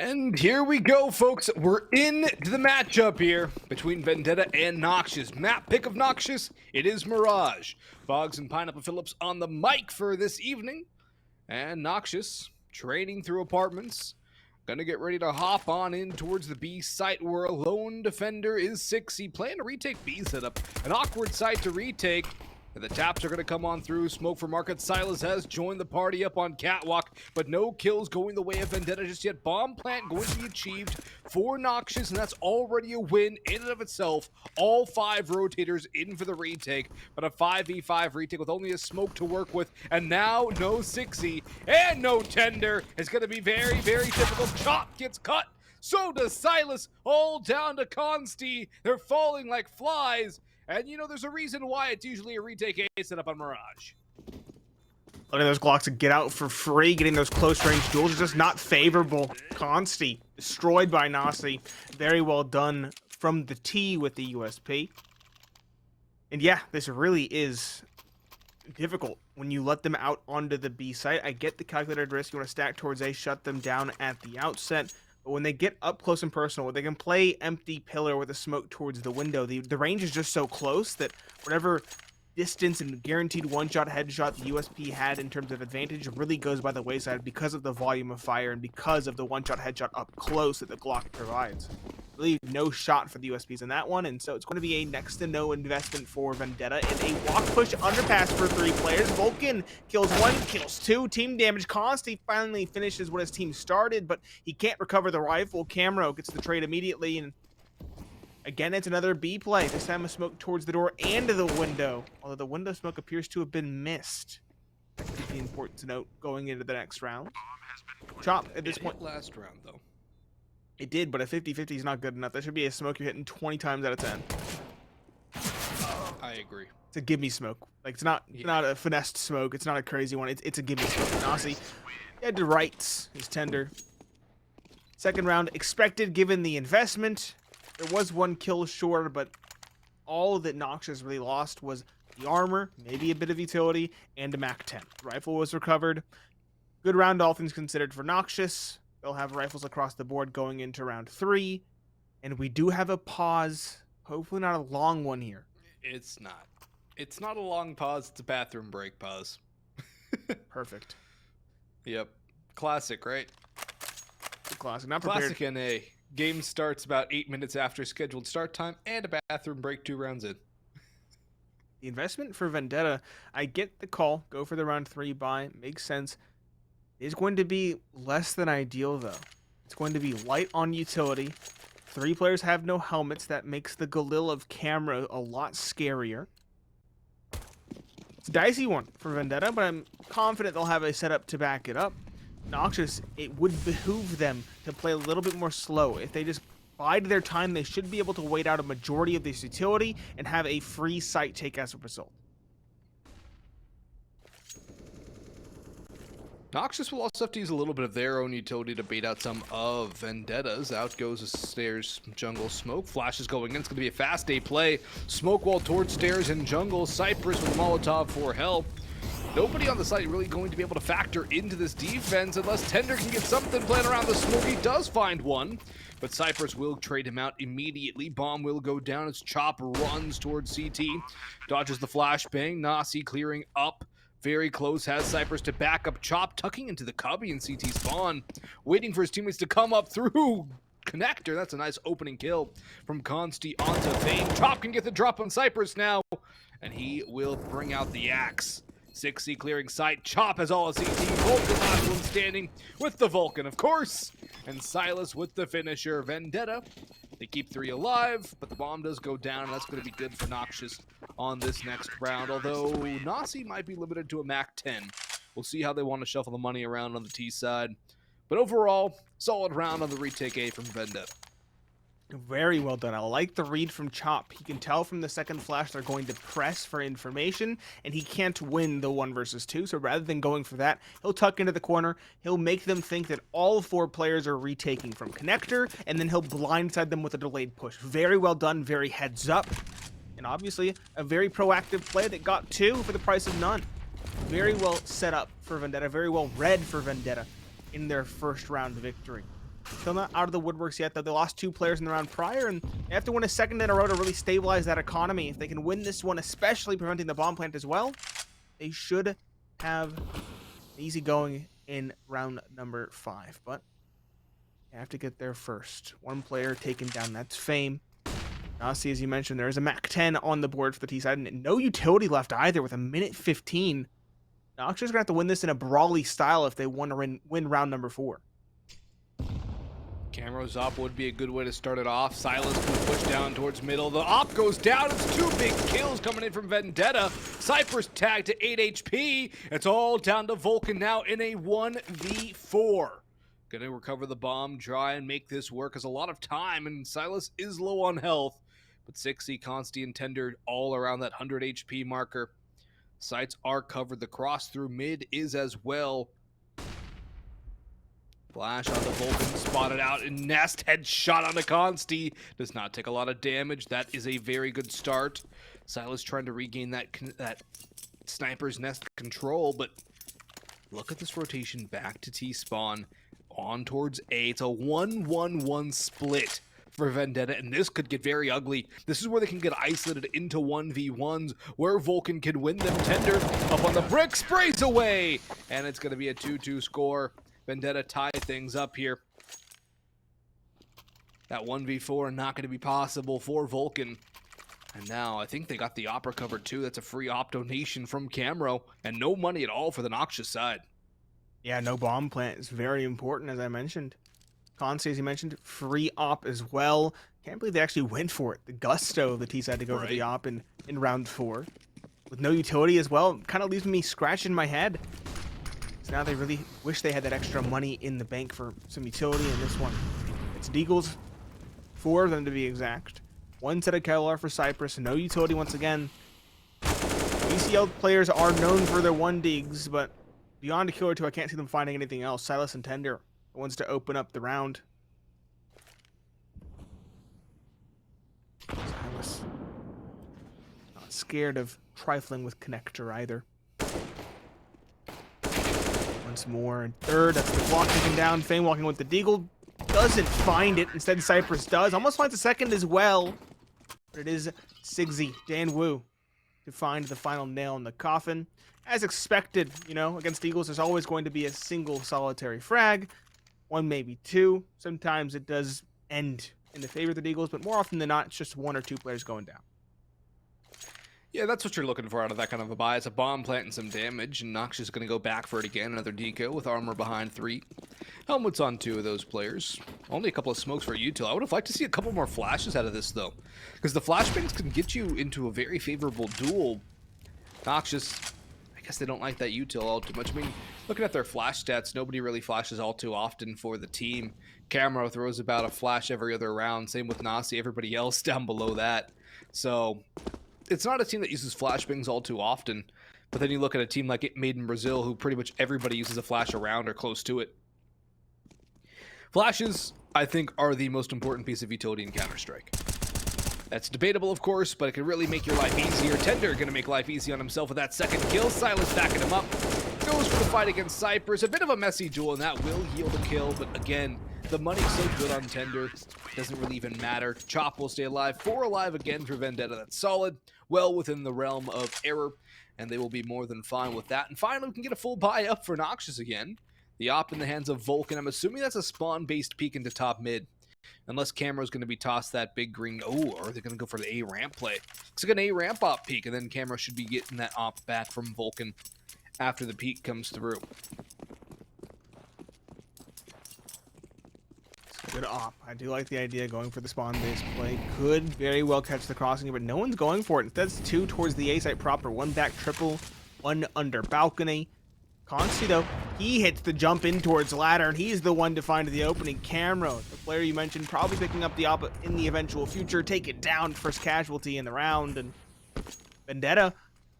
And here we go, folks. We're into the matchup here between Vendetta and Noxious. Map pick of Noxious, it is Mirage. Boggs and Pineapple Phillips on the mic for this evening. And Noxious, training through apartments. Gonna get ready to hop on in towards the B site where a lone defender is 6. Plan to retake B setup. An awkward site to retake. And the taps are going to come on through. Smoke for market. Silas has joined the party up on Catwalk, but no kills going the way of Vendetta just yet. Bomb plant going to be achieved for Noxious, and that's already a win in and of itself. All 5 rotators in for the retake, but a 5v5 retake with only a smoke to work with, and now no 6-y and no tender is going to be very, very difficult. Chop gets cut. So does Silas, all down to consti. They're falling like flies. And, you know, there's a reason why it's usually a retake A setup on Mirage. Letting those Glocks get out for free, getting those close range duels is just not favorable. Consti, destroyed by Nasi. Very well done from the T with the USP. And yeah, this really is difficult when you let them out onto the B site. I get the calculated risk. You want to stack towards A, shut them down at the outset. But when they get up close and personal, where they can play empty pillar with a smoke towards the window, the range is just so close that whatever distance and guaranteed one-shot headshot the USP had in terms of advantage really goes by the wayside because of the volume of fire and because of the one-shot headshot up close that the Glock provides. Really no shot for the USPs in that one, and so it's going to be a next to no investment for Vendetta in a walk push underpass for 3 players. VulcaN kills 1, kills 2, team damage. Consti finally finishes what his team started, but he can't recover the rifle. Camero gets the trade immediately, and again, it's another B play. This time a smoke towards the door and the window, although the window smoke appears to have been missed. That could be important to note going into the next round. Chop at this point. Last round, though. It did, but a 50-50 is not good enough. That should be a smoke you're hitting 20 times out of 10. I agree. It's a gimme smoke. Like, it's not a finessed smoke. It's not a crazy one. It's a gimme smoke. Nasi had to rights his tender. Second round expected given the investment. There was 1 kill short, but all that Noxious really lost was the armor, maybe a bit of utility, and a MAC-10. Rifle was recovered. Good round, all things considered, for Noxious. They'll have rifles across the board going into round 3. And we do have a pause. Hopefully not a long one here. It's not. It's not a long pause. It's a bathroom break pause. Perfect. Yep. Classic, right? Classic. Not prepared. Classic NA. Game starts about 8 minutes after scheduled start time and a bathroom break 2 rounds in. The investment for Vendetta, I get the call. Go for the round 3 buy. Makes sense. It's going to be less than ideal, though. It's going to be light on utility. 3 players have no helmets. That makes the Galil of camera a lot scarier. It's a dicey one for Vendetta, but I'm confident they'll have a setup to back it up. Noxious, it would behoove them to play a little bit more slow. If they just bide their time, they should be able to wait out a majority of this utility and have a free site take as a result. Noxious will also have to use a little bit of their own utility to bait out some of Vendetta's. Out goes the stairs, jungle, smoke. Flash is going in. It's going to be a fast A play. Smoke wall towards stairs and jungle. Cypress with Molotov for help. Nobody on the site really going to be able to factor into this defense unless Tender can get something playing around the smoke. He does find one, but Cypress will trade him out immediately. Bomb will go down as Chop runs towards CT. Dodges the flashbang. Nasi clearing up. Very close, has Cypress to back up Chop, tucking into the cubby in CT spawn, waiting for his teammates to come up through connector. That's a nice opening kill from Consti onto Fame. Chop can get the drop on Cypress now, and he will bring out the axe. 6C clearing sight. Chop has all of CT. VulcaN last one standing with the VulcaN, of course, and Silas with the finisher. Vendetta, they keep 3 alive, but the bomb does go down, and that's going to be good for Noxious on this next round, although Nasi might be limited to a MAC-10. We'll see how they want to shuffle the money around on the T side. But overall, solid round on the retake A from Vendetta. Very well done. I like the read from Chop. He can tell from the second flash they're going to press for information, and he can't win the 1 versus 2, so rather than going for that, he'll tuck into the corner, he'll make them think that all 4 players are retaking from connector, and then he'll blindside them with a delayed push. Very well done, very heads up, and obviously a very proactive play that got 2 for the price of none. Very well set up for Vendetta, very well read for Vendetta in their first round victory. Still not out of the woodworks yet, though. They lost 2 players in the round prior, and they have to win a second in a row to really stabilize that economy. If they can win this one, especially preventing the bomb plant as well, they should have easy going in round number 5. But you have to get there first. 1 player taken down. That's Fame. Noxious, as you mentioned, there is a MAC-10 on the board for the T side, and no utility left either with a minute 15. Noxious are going to have to win this in a brawly style if they want to win round number 4. Camera's op would be a good way to start it off. Silas can push down towards middle. The op goes down. It's 2 big kills coming in from Vendetta. Cypress tagged to 8 HP. It's all down to VulcaN now in a 1v4. Gonna recover the bomb, try and make this work as a lot of time, and Silas is low on health. But 60, consti, and Tender all around that 100 HP marker. Sights are covered. The cross through mid is as well. Flash on the VulcaN, spotted out, and Nest headshot on the consti. Does not take a lot of damage. That is a very good start. Silas trying to regain that sniper's nest control, but look at this rotation back to T-spawn, on towards A. It's a 1-1-1 split for Vendetta, and this could get very ugly. This is where they can get isolated into 1v1s, where VulcaN can win them. Tender up on the brick, sprays away, and it's going to be a 2-2 score. Vendetta tie things up here. That 1v4 not going to be possible for VulcaN. And now I think they got the op recovered too. That's a free op donation from Camro, and no money at all for the Noxious side. Yeah, no bomb plant is very important, as I mentioned. consti, as you mentioned, free op as well. Can't believe they actually went for it. The gusto of the T side to go for the op in round 4. With no utility as well, kind of leaves me scratching my head. So now they really wish they had that extra money in the bank for some utility in this one. It's Deagles, 4 of them to be exact. 1 set of Kevlar for Cypress, no utility once again. ECL players are known for their 1 digs, but beyond a kill or 2, I can't see them finding anything else. Silas and Tender, the ones to open up the round. Silas, not scared of trifling with Connector either. Once more, and third, that's the block taken down. Fame walking with the Deagle, doesn't find it. Instead, Cypress does. Almost finds a second as well. But it is Sigsy, Dan Wu, to find the final nail in the coffin. As expected, you know, against Eagles, there's always going to be a single solitary frag. 1, maybe 2. Sometimes it does end in the favor of the Eagles, but more often than not, it's just 1 or 2 players going down. Yeah, that's what you're looking for out of that kind of a buy. It's a bomb plant and some damage, and Noxious is going to go back for it again. Another deco with armor behind 3. Helmets on 2 of those players. Only a couple of smokes for util. I would have liked to see a couple more flashes out of this, though, because the flashbangs can get you into a very favorable duel. Noxious, I guess they don't like that util all too much. I mean, looking at their flash stats, nobody really flashes all too often for the team. Camero throws about a flash every other round. Same with Nasi, everybody else down below that. So it's not a team that uses flashbangs all too often, but then you look at a team like it made in Brazil, who pretty much everybody uses a flash around or close to it. Flashes, I think, are the most important piece of utility in Counter-Strike. That's debatable, of course, but it can really make your life easier. Tender gonna make life easy on himself with that second kill. Silas backing him up. Goes for the fight against Cypress. A bit of a messy duel, and that will yield a kill, but again, the money's so good on Tender, doesn't really even matter. Chop will stay alive. 4 alive again for Vendetta. That's solid, well within the realm of error, and they will be more than fine with that. And finally, we can get a full buy up for Noxious again. The op in the hands of VulcaN. I'm assuming that's a spawn-based peek into top mid. Unless Camera's going to be tossed that big green. Oh, or are they going to go for the A ramp play? Looks like an A ramp op peek, and then Camera should be getting that op back from VulcaN after the peek comes through. Good op. I do like the idea of going for the spawn-based play. Could very well catch the crossing, but no one's going for it. Instead, it's 2 towards the A site proper. 1 back triple, 1 under balcony. consti, though, he hits the jump in towards ladder, and he's the one to find the opening. Camera, the player you mentioned, probably picking up the op in the eventual future. Take it down, first casualty in the round. And Vendetta,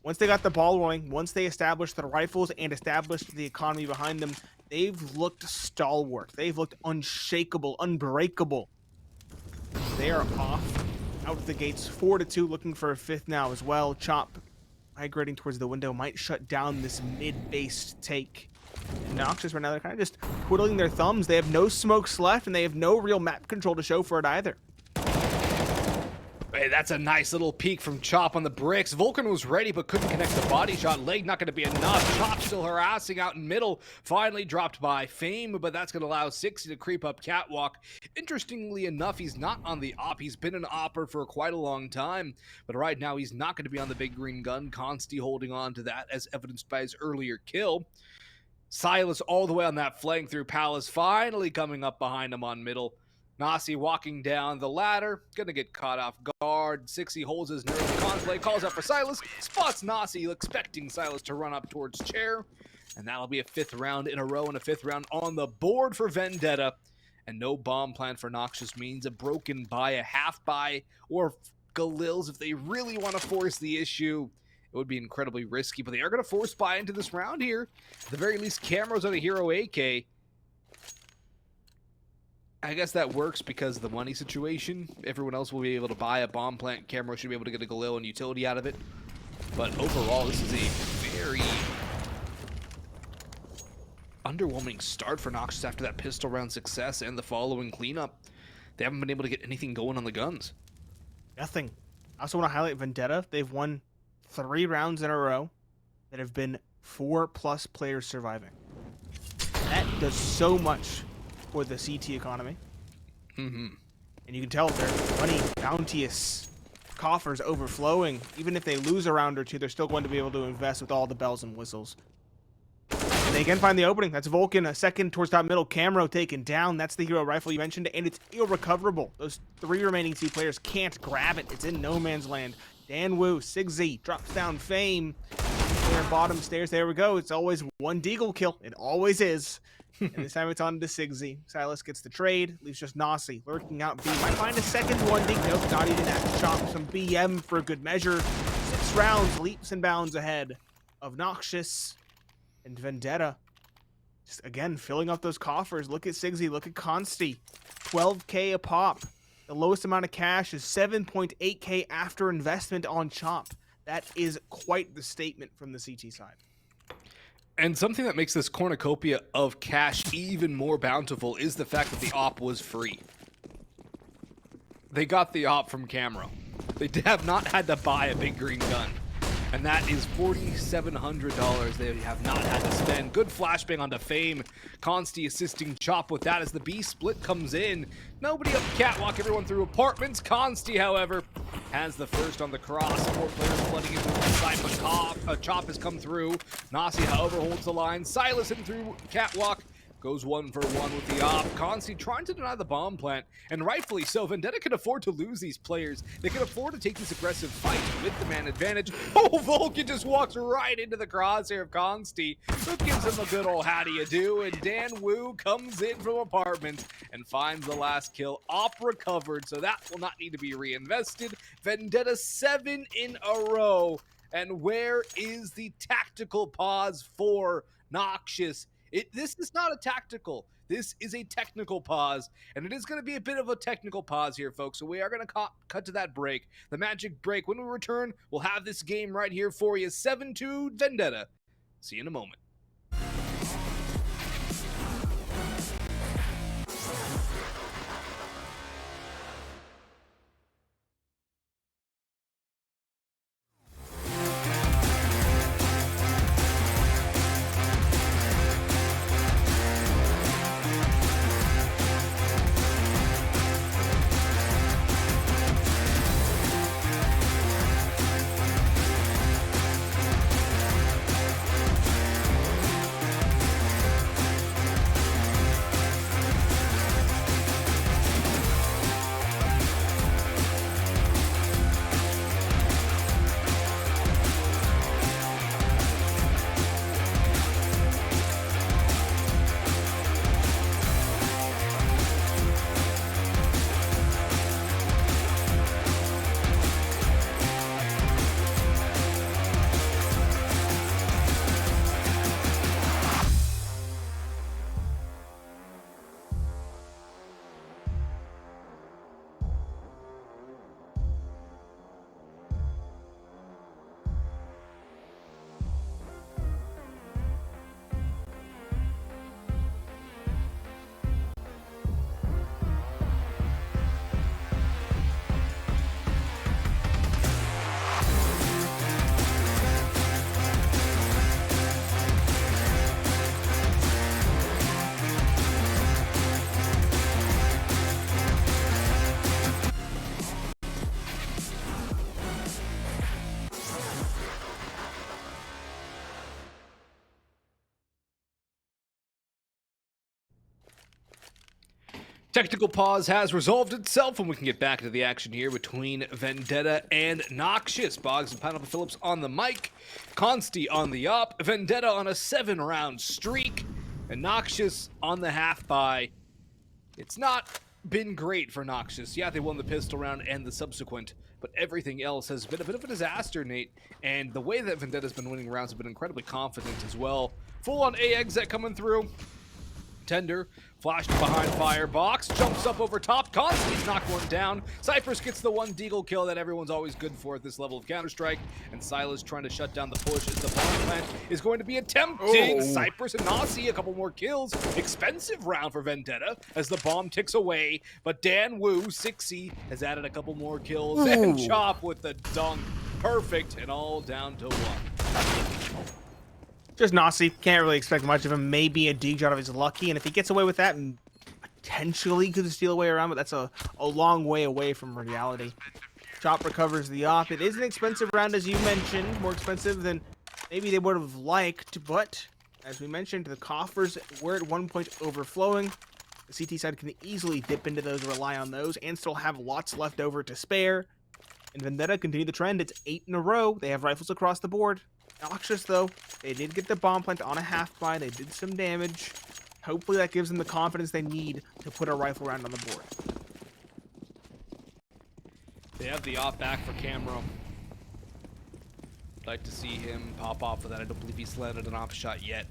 once they got the ball rolling, once they established the rifles and established the economy behind them, they've looked stalwart. They've looked unshakable, unbreakable. They are off out of the gates, 4-2, looking for a 5th now as well. Chop migrating towards the window might shut down this mid-based take. And Noxious right now, they're kind of just twiddling their thumbs. They have no smokes left, and they have no real map control to show for it either. Hey, that's a nice little peek from Chop on the bricks. VulcaN was ready but couldn't connect the body shot. Leg not going to be enough. Chop still harassing out in middle. Finally dropped by Fame, but that's going to allow 60 to creep up catwalk. Interestingly enough, he's not on the op. He's been an opper for quite a long time, but right now he's not going to be on the big green gun. Consti holding on to that as evidenced by his earlier kill. Silas all the way on that flank through Palace, finally coming up behind him on middle. Nasi walking down the ladder, gonna get caught off guard. 60 holds his nerve. Conplay calls out for Silas, spots Nasi, expecting Silas to run up towards chair. And that'll be a 5th round in a row and a 5th round on the board for Vendetta. And no bomb plan for Noxious means a broken buy, a half buy, or Galils if they really want to force the issue. It would be incredibly risky, but they are going to force buy into this round here. At the very least, Camero's on a hero AK. I guess that works because of the money situation. Everyone else will be able to buy a bomb plant. Camero should be able to get a Galil and utility out of it. But overall, this is a very underwhelming start for Noxious after that pistol round success and the following cleanup. They haven't been able to get anything going on the guns. Nothing. I also want to highlight Vendetta. They've won 3 rounds in a row that have been 4+ players surviving. That does so much for the CT economy. And you can tell their money, bounteous coffers overflowing. Even if they lose a round or two, they're still going to be able to invest with all the bells and whistles. And they again find the opening. That's VulcaN, a second towards top middle. Camero taken down. That's the hero rifle you mentioned, and it's irrecoverable. Those 3 remaining C players can't grab it. It's in no man's land. Dan Wu, Sigzy, drops down Fame. Their bottom stairs, there we go. It's always one deagle kill. It always is. And this time it's on to Sigzy. Silas gets the trade, leaves just Nasi lurking out B. Might find a second one dig. Nope, not even that. Chop some BM for good measure. 6 rounds, leaps and bounds ahead of Noxious and Vendetta. Just again, filling up those coffers. Look at Sigzy, look at Consti. 12K a pop. The lowest amount of cash is 7.8K after investment on Chop. That is quite the statement from the CT side. And something that makes this cornucopia of cash even more bountiful is the fact that the op was free. They got the op from Camero. They have not had to buy a big green gun. And that is $4,700 they have not had to spend. Good flashbang onto Fame. Consti assisting Chop with that as the B split comes in. Nobody up catwalk, everyone through apartments. Consti, however, has the first on the cross. 4 players flooding into one side, but Chop has come through. Nasi, however, holds the line. Silas in through catwalk. Goes 1 for 1 with the op. Consti trying to deny the bomb plant, and rightfully so. Vendetta can afford to lose these players. They can afford to take this aggressive fight with the man advantage. Oh, VulcaN just walks right into the crosshair of Consti, who gives him a good old how do you do, and Dan Wu comes in from apartments and finds the last kill. Op recovered, so that will not need to be reinvested. Vendetta 7 in a row, and where is the tactical pause for Noxious? This is not a tactical. This is a technical pause, and it is going to be a bit of a technical pause here, folks. So we are going to cut to that break, the magic break. When we return, we'll have this game right here for you. 7-2 Vendetta. See you in a moment. Technical pause has resolved itself, and we can get back into the action here between Vendetta and Noxious. Boggs and Pineapple Phillips on the mic, Consti on the op, Vendetta on a 7-round streak, and Noxious on the half-buy. It's not been great for Noxious. Yeah, they won the pistol round and the subsequent, but everything else has been a bit of a disaster, Nate. And the way that Vendetta's been winning rounds has been incredibly confident as well. Full-on A exit coming through. Tender, flashed behind Firebox, jumps up over top, Consti's knocked one down, Cypress gets the one deagle kill that everyone's always good for at this level of Counter-Strike, and silas trying to shut down the push as the bomb plant is going to be attempting. Cypress and Nasi, a couple more kills, expensive round for Vendetta as the bomb ticks away, but Dan Wu, 6C, has added a couple more kills, and Chop with the dunk, perfect, and all down to one. Just Nasi. Can't really expect much of him. Maybe a dig shot if he's lucky, and if he gets away with that, potentially could steal away around, but that's a long way away from reality. Chop recovers the op. It is an expensive round, as you mentioned, more expensive than maybe they would have liked, but as we mentioned, the coffers were at one point overflowing. The CT side can easily dip into those, rely on those, and still have lots left over to spare. And Vendetta continue the trend. It's 8 in a row. They have rifles across the board. Noxious, though, they did get the bomb plant on a half-buy. They did some damage. Hopefully that gives them the confidence they need to put a rifle round on the board. They have the op back for Camero. I'd like to see him pop off of that. I don't believe he's landed an op shot yet.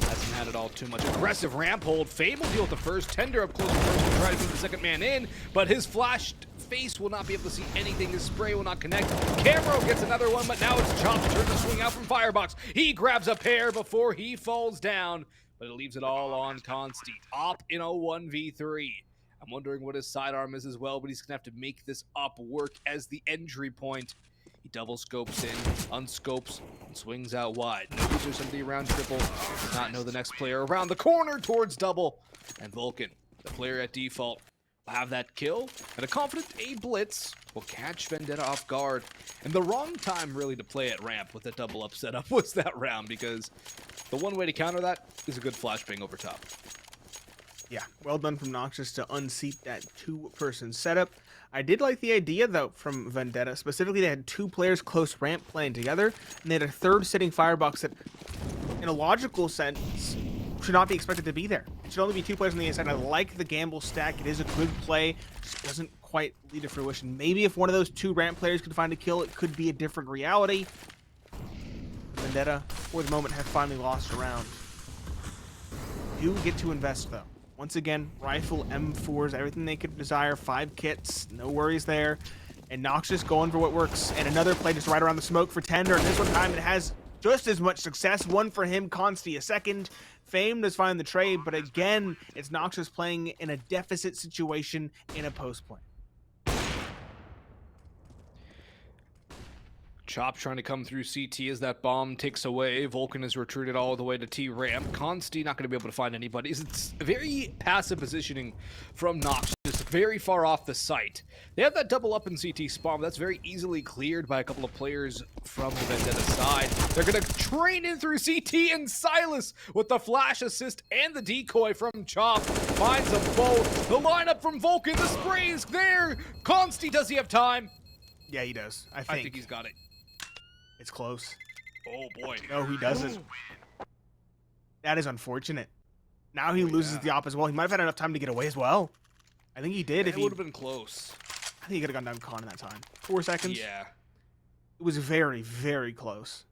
Hasn't had it all too much. Aggressive ramp hold. Fame will deal with the first. Tender up close to first to try to move the second man in, but his flashed face will not be able to see anything. His spray will not connect. Camero gets another one, but now it's Chop's turn to swing out from Firebox. He grabs a pair before he falls down, but it leaves it all on Consti. Op in a 1v3. I'm wondering what his sidearm is as well, but he's gonna have to make this op work as the entry point. He double scopes in, unscopes, and swings out wide. Knows there's somebody around triple. Does not know the next player around the corner towards double. And VulcaN, the player at default, will have that kill. And a confident A blitz will catch Vendetta off guard. And the wrong time really to play at ramp with a double up setup was that round, because the one way to counter that is a good flashbang over top. Yeah, well done from Noxious to unseat that two-person setup. I did like the idea, though, from Vendetta. Specifically, they had two players close ramp playing together, and they had a third sitting Firebox that, in a logical sense, should not be expected to be there. It should only be two players on the inside. I like the gamble stack. It is a good play. Just doesn't quite lead to fruition. Maybe if one of those two ramp players could find a kill, it could be a different reality. Vendetta, for the moment, have finally lost a round. Do get to invest, though. Once again, rifle, M4s, everything they could desire, 5 kits, no worries there. And Noxious going for what works. And another play just right around the smoke for Tender. And this one time it has just as much success. One for him, Consti a second. Fame does find the trade, but again, it's Noxious playing in a deficit situation in a post play. Chop trying to come through CT as that bomb takes away. VulcaN has retreated all the way to T-ramp. Consti not going to be able to find anybody. It's very passive positioning from Noxious, very far off the site. They have that double up in CT spawn, but that's very easily cleared by a couple of players from the Vendetta side. They're going to train in through CT, and Silas with the flash assist and the decoy from Chop finds them both. The lineup from VulcaN, the spray is there. Consti, does he have time? Yeah, he does. I think he's got it. It's close. Oh boy. No, he doesn't. That is unfortunate. Now he loses the op as well. He might have had enough time to get away as well. I think he did. It would have been close. I think he could have gone down con in that time. 4 seconds. Yeah. It was very, very close.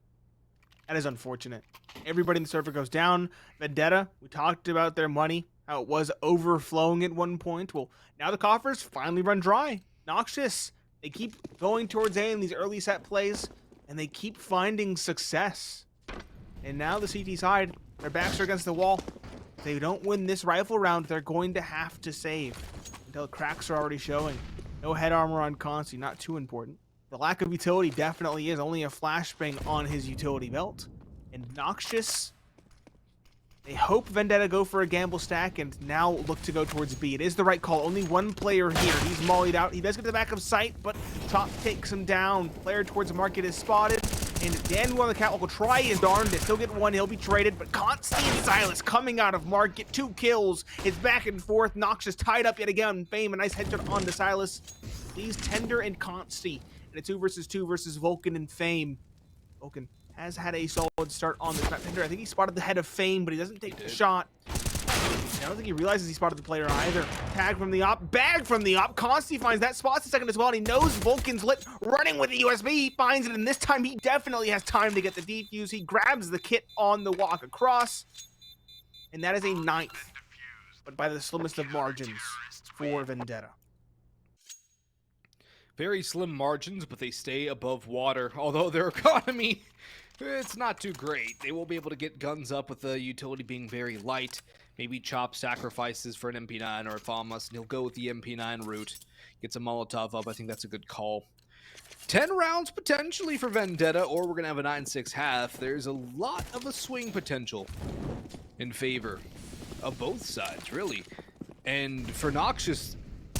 That is unfortunate. Everybody in the server goes down. Vendetta, we talked about their money, how it was overflowing at one point. Well, now the coffers finally run dry. Noxious, they keep going towards A in these early set plays, and they keep finding success. And now the CT side, their backs are against the wall. If they don't win this rifle round, they're going to have to save until cracks are already showing. No head armor on Consti, not too important. The lack of utility definitely is. Only a flashbang on his utility belt. And Noxious, they hope Vendetta go for a gamble stack and now look to go towards B. It is the right call. Only one player here. He's mollied out. He does get to the back of sight, but Chop takes him down. Player towards market is spotted. And Dan on the catwalk will try his darndest. He'll get one, he'll be traded, but consti and Silas coming out of Mark, get 2 kills. It's back and forth. Noxious tied up yet again. Fame, a nice headshot onto Silas. These Tender and consti. And a 2 versus 2 versus VulcaN and Fame. VulcaN has had a solid start on this map. Tender, I think he spotted the head of Fame, but he doesn't take the shot. I don't think he realizes he spotted the player either. Tag from the op, bag from the op. Consti finds that, spots the second as well, and he knows VulcaN's lit, running with the USB. He finds it, and this time he definitely has time to get the defuse. He grabs the kit on the walk across, and that is a 9th, but by the slimmest of margins for Vendetta. Very slim margins, but they stay above water, although their economy, it's not too great. They won't be able to get guns up with the utility being very light. Maybe Chop sacrifices for an MP9 or a FAMAS, and he'll go with the MP9 route. Gets a Molotov up. I think that's a good call. 10 rounds potentially for Vendetta, or we're going to have a 9-6 half. There's a lot of a swing potential in favor of both sides, really. And for Noxious,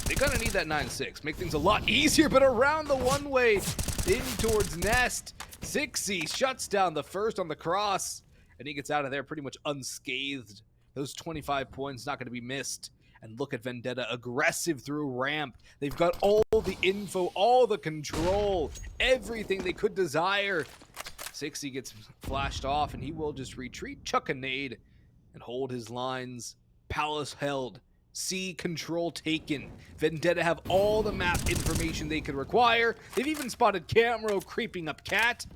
they're going to need that 9-6. Make things a lot easier, but around the one-way in towards Nest. Sixy shuts down the first on the cross, and he gets out of there pretty much unscathed. Those 25 points not going to be missed. And look at Vendetta, aggressive through ramp. They've got all the info, all the control, everything they could desire. Sixy gets flashed off, and he will just retreat, chuck a nade, and hold his lines. Palace held. C control taken. Vendetta have all the map information they could require. They've even spotted Camero creeping up Cat.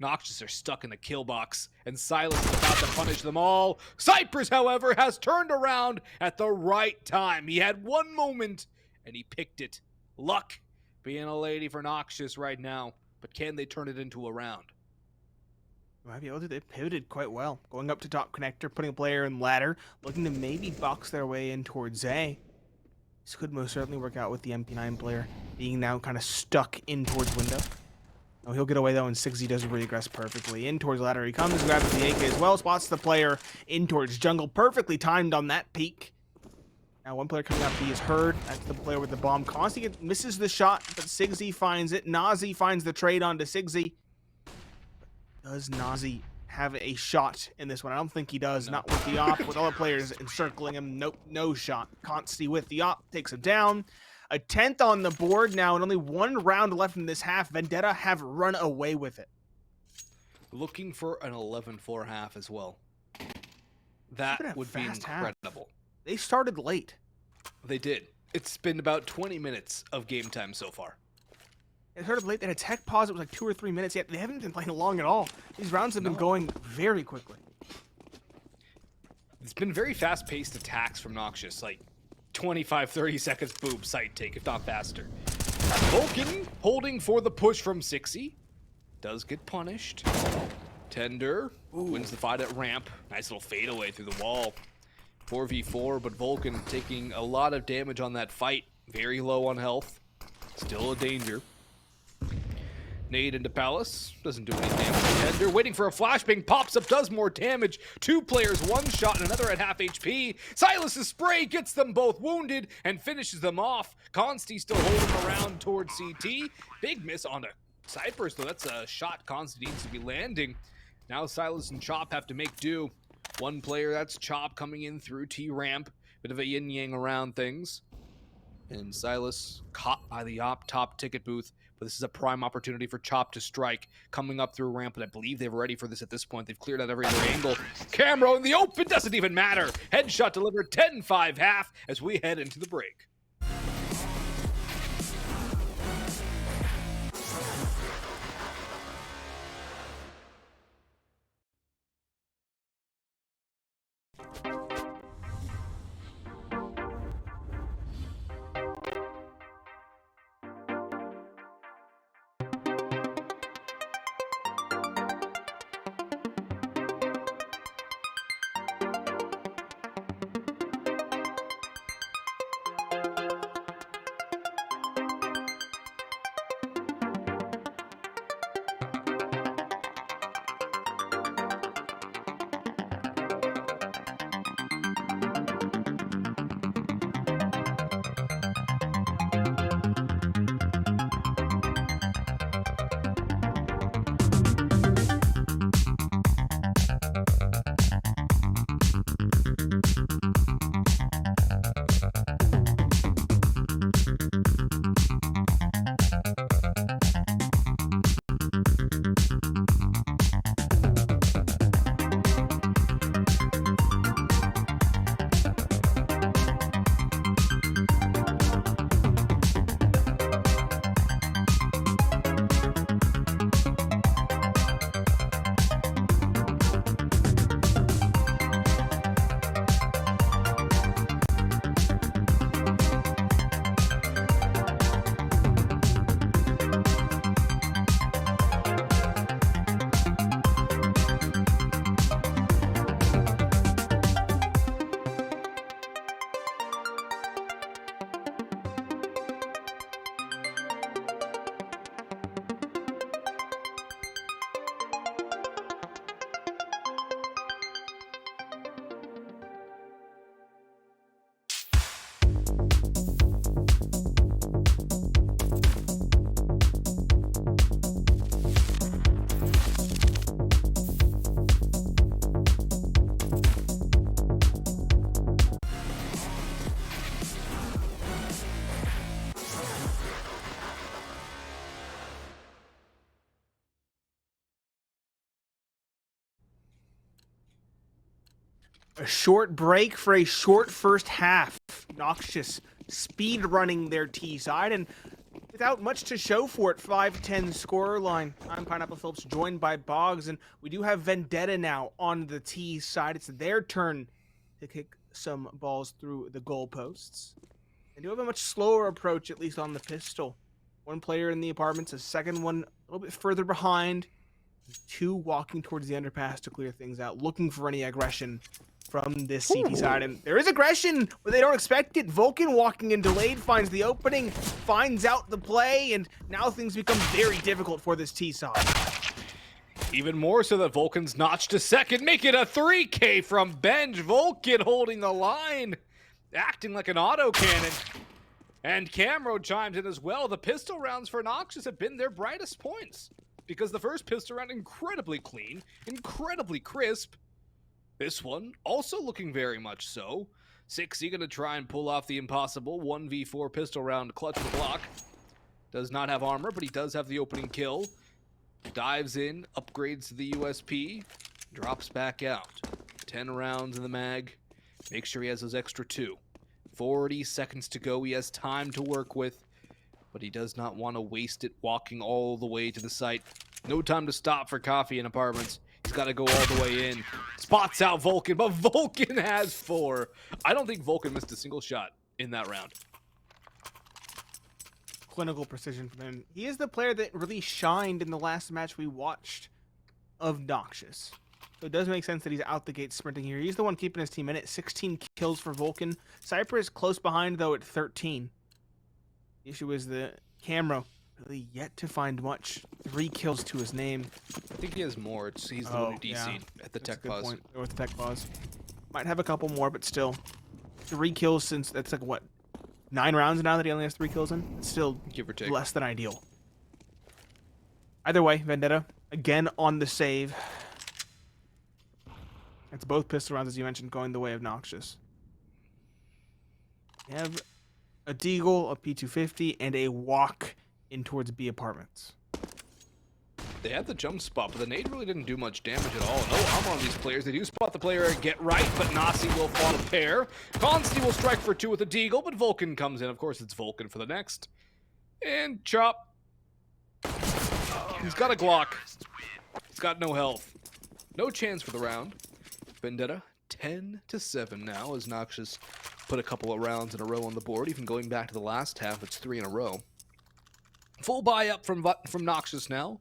Noxious are stuck in the kill box, and Silas is about to punish them all. Cypress, however, has turned around at the right time. He had one moment, and he picked it. Luck being a lady for Noxious right now, but can they turn it into a round? Might be able to. They pivoted quite well. Going up to top connector, putting a player in ladder, looking to maybe box their way in towards A. This could most certainly work out with the MP9 player being now kind of stuck in towards window. Oh, he'll get away though, and Sixy does regress perfectly. In towards ladder he comes, grabs the AK as well, spots the player in towards jungle. Perfectly timed on that peek. Now one player coming up, he is heard. That's the player with the bomb. Consti misses the shot, but Sixy finds it. Nazi finds the trade onto Sixy. Does Nazi have a shot in this one? I don't think he does. No. Not with the op, with all the players encircling him. Nope, no shot. Consti with the op, takes him down. A 10th on the board now, and only 1 round left in this half. Vendetta have run away with it. Looking for an 11-4 half as well. That would be incredible. Half. They started late. They did. It's been about 20 minutes of game time so far. It started late. They had a tech pause. It was like 2 or 3 minutes. Yet they haven't been playing long at all. These rounds have been going very quickly. It's been very fast-paced attacks from Noxious. Like 25, 30 seconds, boom, site take, if not faster. VulcaN holding for the push from Sixy. Does get punished. Tender wins the fight at ramp. Nice little fadeaway through the wall. 4v4, but VulcaN taking a lot of damage on that fight. Very low on health. Still a danger. Nade into Palace. Doesn't do any damage. Tender waiting for a flashbang. Pops up, does more damage. 2 players, 1 shot, and another at half HP. Silas's spray gets them both wounded and finishes them off. Consti still holding around towards CT. Big miss on a Cypress, though. That's a shot Consti needs to be landing. Now Silas and Chop have to make do. 1 player, that's Chop, coming in through T-ramp. Bit of a yin-yang around things. And Silas caught by the op top ticket booth. But this is a prime opportunity for Chop to strike. Coming up through ramp, and I believe they're ready for this at this point. They've cleared out every other angle. Camero in the open, doesn't even matter. Headshot delivered, 10-5 half as we head into the break. A short break for a short first half. Noxious speed running their T side and without much to show for it. 5-10 scorer line. I'm Pineapple Phillips, joined by Boggs, and we do have Vendetta now on the T side. It's their turn to kick some balls through the goalposts. They do have a much slower approach, at least on the pistol. One player in the apartments, a second one a little bit further behind. Two walking towards the underpass to clear things out, looking for any aggression from this CT side. And there is aggression, but they don't expect it. VulcaN walking in delayed, finds the opening, finds out the play, and now things become very difficult for this T side. Even more so that VulcaN's notched a second, make it a 3K from bench. VulcaN holding the line, acting like an autocannon. And Camro chimes in as well. The pistol rounds for Noxious have been their brightest points, because the first pistol round incredibly clean, incredibly crisp. This one also looking very much so. 6 gonna try and pull off the impossible 1v4 pistol round clutch the block. Does not have armor, but he does have the opening kill. Dives in, upgrades to the USP, drops back out. 10 rounds in the mag. Make sure he has those extra 2. 40 seconds to go. He has time to work with, but he does not want to waste it walking all the way to the site. No time to stop for coffee in apartments. He's got to go all the way in. Spots out VulcaN, but VulcaN has 4. I don't think VulcaN missed a single shot in that round. Clinical precision from him. He is the player that really shined in the last match we watched of Noxious. So it does make sense that he's out the gate sprinting here. He's the one keeping his team in it. 16 kills for VulcaN. Cypress close behind, though, at 13. The issue is the Camro really yet to find much. 3 kills to his name. I think he has more. He's the one who DC'd at the tech pause. Or the tech pause. Might have a couple more, but still. 3 kills since, that's like, what, 9 rounds now that he only has 3 kills in? It's still give or take less than ideal. Either way, Vendetta, again on the save. It's both pistol rounds, as you mentioned, going the way of Noxious. We have a deagle, a P250, and a walk in towards B apartments. They had the jump spot, but the nade really didn't do much damage at all. No armor on these players. They do spot the player and get right, but Nasi will fall a pair. Consti will strike for 2 with a deagle, but VulcaN comes in. Of course, it's VulcaN for the next. And chop. He's got a Glock. He's got no health. No chance for the round. Vendetta 10-7 now as Noxious put a couple of rounds in a row on the board. Even going back to the last half, it's 3 in a row. Full buy up from Noxious now.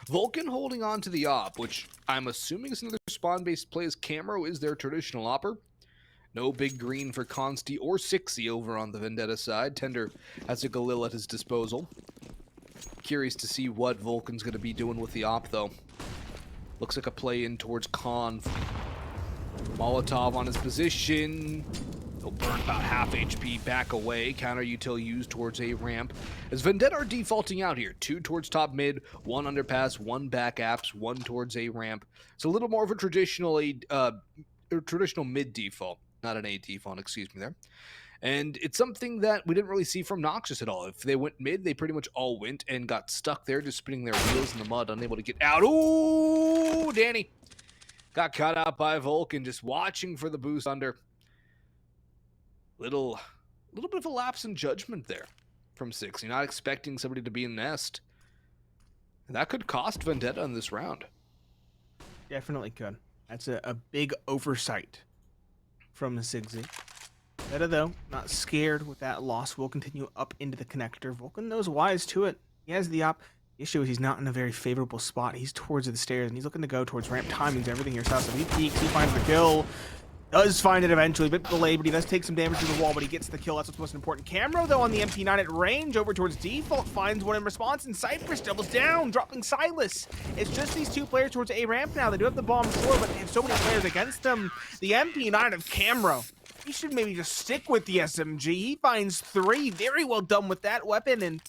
VulcaN holding on to the op, which I'm assuming is another spawn-based play as Camro is their traditional opper. No big green for Consti or 6 over on the Vendetta side. Tender has a Galil at his disposal. Curious to see what VulcaN's going to be doing with the op, though. Looks like a play in towards Conv. Molotov on his position. He'll burn about half HP back away. Counter util used towards a ramp. As Vendetta are defaulting out here. 2 towards top mid, 1 underpass, 1 back apps, 1 towards a ramp. It's a little more of a traditional mid default. Not an A default, excuse me there. And it's something that we didn't really see from Noxious at all. If they went mid, they pretty much all went and got stuck there, just spinning their wheels in the mud, unable to get out. Ooh, Danny got caught out by VulcaN, just watching for the boost under. Little bit of a lapse in judgment there from 6. You're not expecting somebody to be in nest. And that could cost Vendetta in this round. Definitely could. That's a big oversight from the Sigzy. Vendetta, though, not scared with that loss. Will continue up into the connector. VulcaN knows wise to it. He has the op. The issue is he's not in a very favorable spot. He's towards the stairs, and he's looking to go towards ramp. Timing's everything here. So he peeks, he finds the kill. Does find it eventually, a bit delayed, but he does take some damage to the wall, but he gets the kill. That's what's most important. Camro, though, on the MP9 at range, over towards default, finds one in response, and Cypress doubles down, dropping Silas. It's just these 2 players towards A ramp now. They do have the bomb floor, but they have so many players against them. The MP9 of Camro, he should maybe just stick with the SMG. He finds 3. Very well done with that weapon, and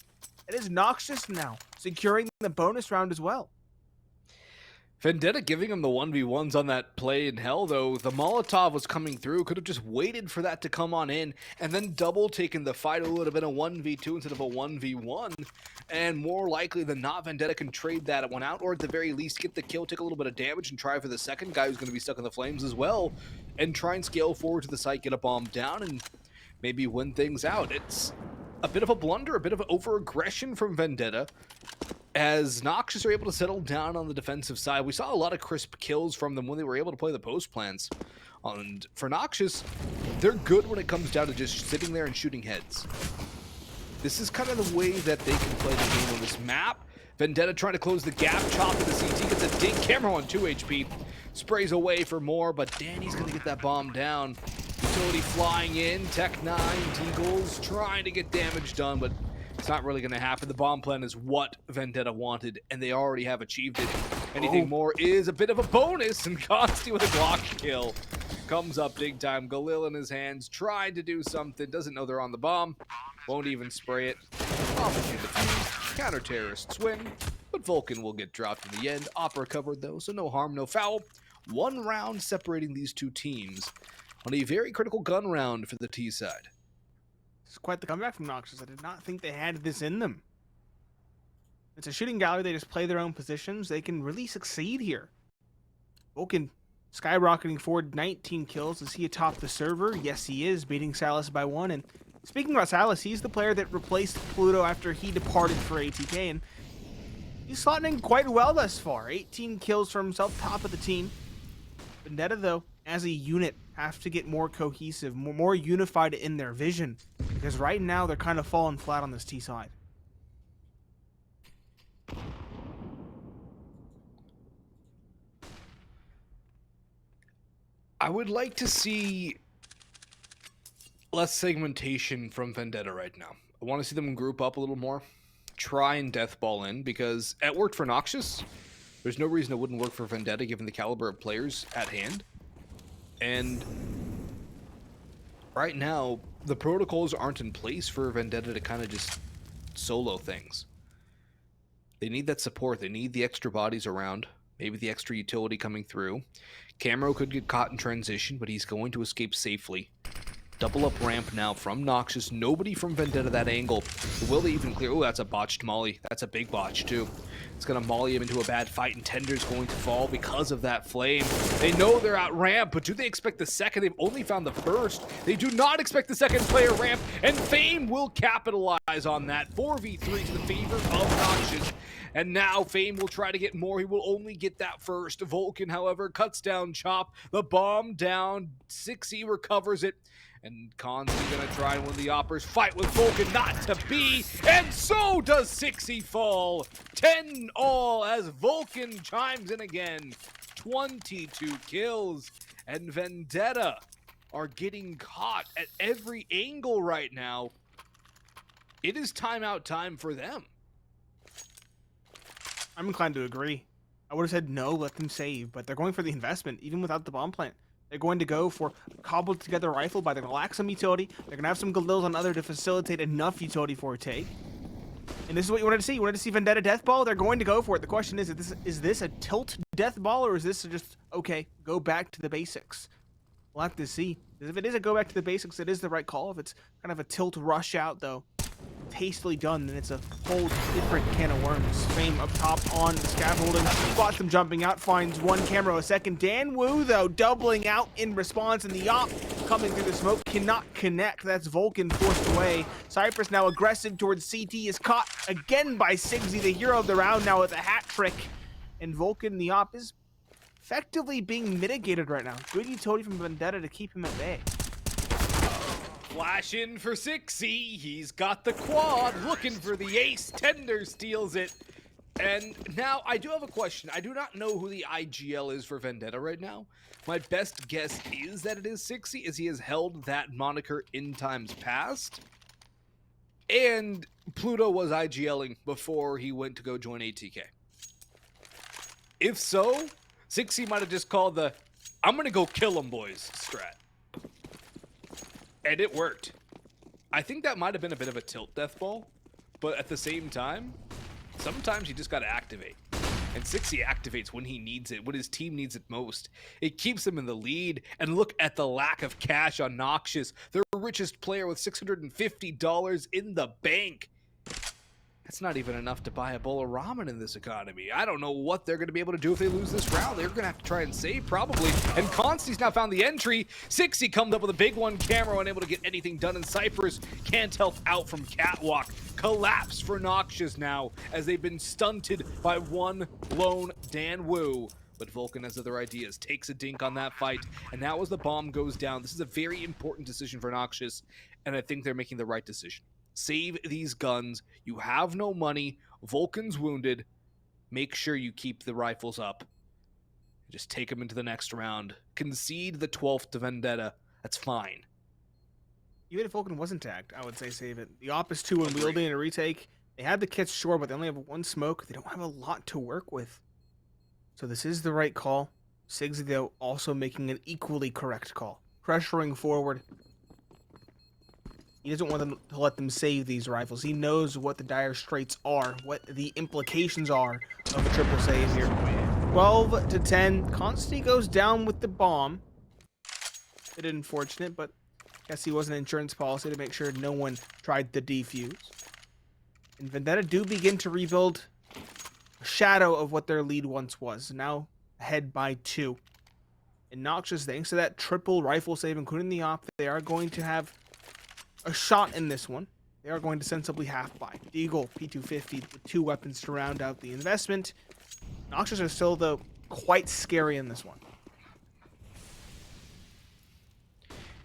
it is Noxious now, securing the bonus round as well. Vendetta giving him the 1v1s on that play in hell, though. The Molotov was coming through. Could have just waited for that to come on in and then double taken the fight. It would have been a 1v2 instead of a 1v1. And more likely than not, Vendetta can trade that one out, or at the very least get the kill, take a little bit of damage, and try for the second guy who's going to be stuck in the flames as well, and try and scale forward to the site, get a bomb down, and maybe win things out. It's a bit of a blunder, a bit of over-aggression from Vendetta, as Noxious are able to settle down on the defensive side. We saw a lot of crisp kills from them when they were able to play the post plans. And for Noxious, they're good when it comes down to just sitting there and shooting heads. This is kind of the way that they can play the game on this map. Vendetta trying to close the gap, chop to the CT, gets a dink, camera on 2 HP, sprays away for more, but Danny's gonna get that bomb down. Utility flying in, Tech 9, Deagles trying to get damage done, but it's not really going to happen. The bomb plan is what Vendetta wanted, and they already have achieved it. Anything more is a bit of a bonus, and consti with a Glock kill comes up big time. Galil in his hands, trying to do something, doesn't know they're on the bomb, won't even spray it. Opportunity defuse, counter-terrorists win, but VulcaN will get dropped in the end. Opera covered though, so no harm, no foul. 1 round separating these two teams on a very critical gun round for the T side. It's quite the comeback from Noxious. I did not think they had this in them. It's a shooting gallery. They just play their own positions. They can really succeed here. VulcaN skyrocketing forward, 19 kills. Is he atop the server? Yes, he is, beating Silas by 1. And speaking about Silas, he's the player that replaced Pluto after he departed for ATK. And he's slotting in quite well thus far. 18 kills for himself, top of the team. Vendetta, though, as a unit, have to get more cohesive, more unified in their vision, because right now they're kind of falling flat on this T side. I would like to see less segmentation from Vendetta right now. I want to see them group up a little more, try and deathball in, because it worked for Noxious. There's no reason it wouldn't work for Vendetta given the caliber of players at hand. And right now, the protocols aren't in place for Vendetta to kind of just solo things. They need that support. They need the extra bodies around. Maybe the extra utility coming through. Camero could get caught in transition, but he's going to escape safely. Double up ramp now from Noxious. Nobody from Vendetta that angle. Will they even clear? Oh, that's a botched molly. That's a big botch, too. It's going to molly him into a bad fight, and Tender's going to fall because of that flame. They know they're out ramp, but do they expect the second? They've only found the first. They do not expect the second player ramp, and Fame will capitalize on that. 4v3 to the favor of Noxious. And now Fame will try to get more. He will only get that first. VulcaN, however, cuts down Chop. The bomb down. 6E recovers it. And consti gonna try and win the Oppers. Fight with VulcaN, not to be. And so does 6E fall. 10 all as VulcaN chimes in again. 22 kills. And Vendetta are getting caught at every angle right now. It is timeout time for them. I'm inclined to agree. I would have said no, let them save, but they're going for the investment, even without the bomb plant. They're going to go for a cobbled together rifle by the lack some utility. They're going to have some Galils on other to facilitate enough utility for a take. And this is what you wanted to see. You wanted to see Vendetta deathball? They're going to go for it. The question is this a tilt deathball, or is this just, okay, go back to the basics? We'll have to see. If it is a go back to the basics, it is the right call. If it's kind of a tilt rush out, though, hastily done, then it's a whole different can of worms. Fame up top on scaffolding, spots them jumping out, finds one camera a second. Dan Wu, though, doubling out in response, and the op coming through the smoke cannot connect. That's VulcaN forced away. Cypress now aggressive towards CT, is caught again by Sigsy, the hero of the round now with a hat trick. And VulcaN, the op, is effectively being mitigated right now. Good utility from Vendetta to keep him at bay. Flash in for 6E. He's got the quad, looking for the ace. Tender steals it. And now I do have a question. I do not know who the IGL is for Vendetta right now. My best guess is that it is 6E, as he has held that moniker in times past. And Pluto was IGLing before he went to go join ATK. If so, 6E might have just called the "I'm gonna go kill him, boys" strat. And it worked. I think that might have been a bit of a tilt death ball, but at the same time, sometimes you just gotta activate. And 60 activates when he needs it, when his team needs it most. It keeps them in the lead. And look at the lack of cash on Noxious, their richest player with $650 in the bank. That's not even enough to buy a bowl of ramen in this economy. I don't know what they're going to be able to do if they lose this round. They're going to have to try and save, probably. And consti's now found the entry. 60 comes up with a big one. Camera unable to get anything done. And Cypress can't help out from Catwalk. Collapse for Noxious now, as they've been stunted by one lone Dan Wu. But VulcaN has other ideas, takes a dink on that fight. And now as the bomb goes down, this is a very important decision for Noxious. And I think they're making the right decision. Save these guns. You have no money. VulcaN's wounded. Make sure you keep the rifles up. Just take them into the next round. Concede the 12th to Vendetta. That's fine. Even if VulcaN wasn't tagged, I would say save it. The op is 2 unwieldy in a retake. They had the kits, sure, but they only have 1 smoke. They don't have a lot to work with. So this is the right call. Sigsy, though, also making an equally correct call. Pressuring forward. He doesn't want them to let them save these rifles. He knows what the dire straits are, what the implications are of a triple save here. 12 to 10. Consti goes down with the bomb. Bit unfortunate, but I guess he was an insurance policy to make sure no one tried to defuse. And Vendetta do begin to rebuild a shadow of what their lead once was. Now ahead by 2. And Noxious, thanks to that triple rifle save, including the op, they are going to have a shot in this one. They are going to sensibly half buy. Deagle, P250 with 2 weapons to round out the investment. Noxious are still, though, quite scary in this one.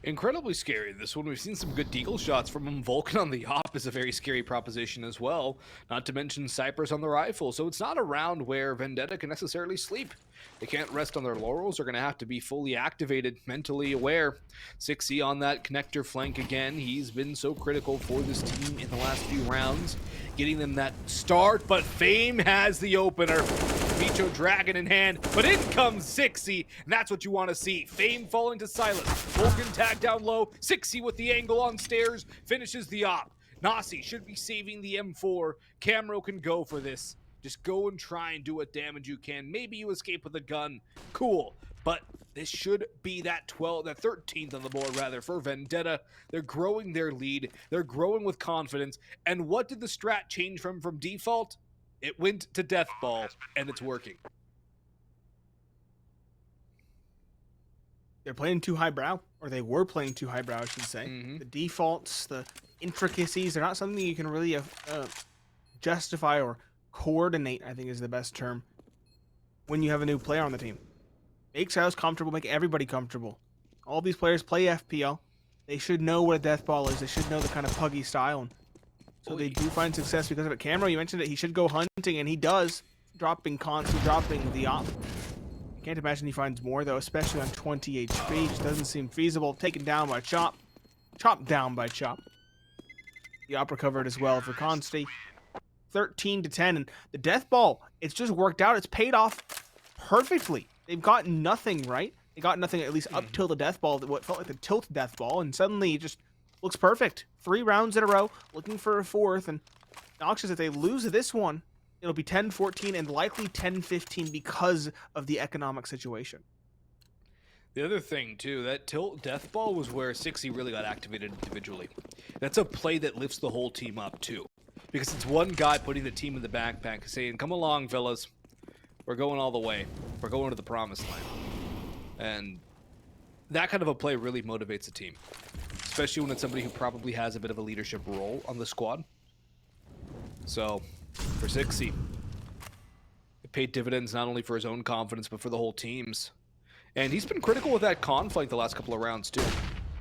Incredibly scary this one. We've seen some good deagle shots from him. VulcaN on the op is a very scary proposition as well. Not to mention Cypress on the rifle. So it's not a round where Vendetta can necessarily sleep. They can't rest on their laurels. They're going to have to be fully activated, mentally aware. 60 on that connector flank again. He's been so critical for this team in the last few rounds, getting them that start. But Fame has the opener. Micho Dragon in hand, but in comes 60, and that's what you want to see. Fame falling to silas. VulcaN tag down low. 60 with the angle on stairs, finishes the op. Nasi should be saving the M4. Camero can go for this. Just go and try and do what damage you can. Maybe you escape with a gun. Cool. But this should be that 13th on the board, rather, for Vendetta. They're growing their lead. They're growing with confidence. And what did the strat change from default? It went to death ball, and it's working. They're playing too highbrow, or they were playing too highbrow, I should say. The defaults, the intricacies, they're not something you can really justify or coordinate, I think is the best term, when you have a new player on the team. Make silas comfortable, make everybody comfortable. All these players play FPL. They should know what a death ball is. They should know the kind of puggy style. And so they do find success because of it. Camero, you mentioned that he should go hunting, and he does. Dropping consti, dropping the op. Can't imagine he finds more, though, especially on 20 HP. Just doesn't seem feasible. Taken down by Chop. Chopped down by Chop. The op recovered as well for consti. 13 to 10, and the death ball, it's just worked out. It's paid off perfectly. They've gotten nothing, right? They got nothing, at least up till the death ball, what felt like the tilt death ball, and suddenly it just looks perfect. 3 rounds in a row, looking for a 4th, and Noxious, if they lose this one, it'll be 10-14 and likely 10-15 because of the economic situation. The other thing, too, that tilt death ball was where 60 really got activated individually. That's a play that lifts the whole team up, too. Because it's one guy putting the team in the backpack, saying, come along, fellas. We're going all the way. We're going to the promised land. And that kind of a play really motivates a team. Especially when it's somebody who probably has a bit of a leadership role on the squad. So, for 60, it paid dividends not only for his own confidence, but for the whole team's. And he's been critical with that conflict the last couple of rounds, too.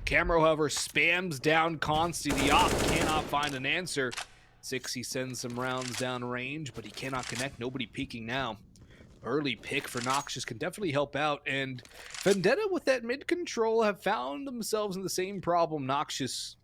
Camero, however, spams down consti. The op cannot find an answer. 60 sends some rounds down range, but he cannot connect. Nobody peeking now. Early pick for Noxious can definitely help out, and Vendetta with that mid control have found themselves in the same problem Noxious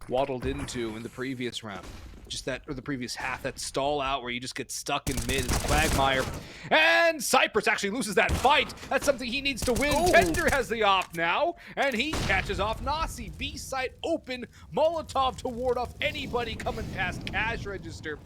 waddled into in the previous round. Just that, or the previous half, that stall out where you just get stuck in mid. It's Quagmire. And Cypress actually loses that fight. That's something he needs to win. Oh. Tender has the op now, and he catches off Nasi. B-site open. Molotov to ward off anybody coming past cash register.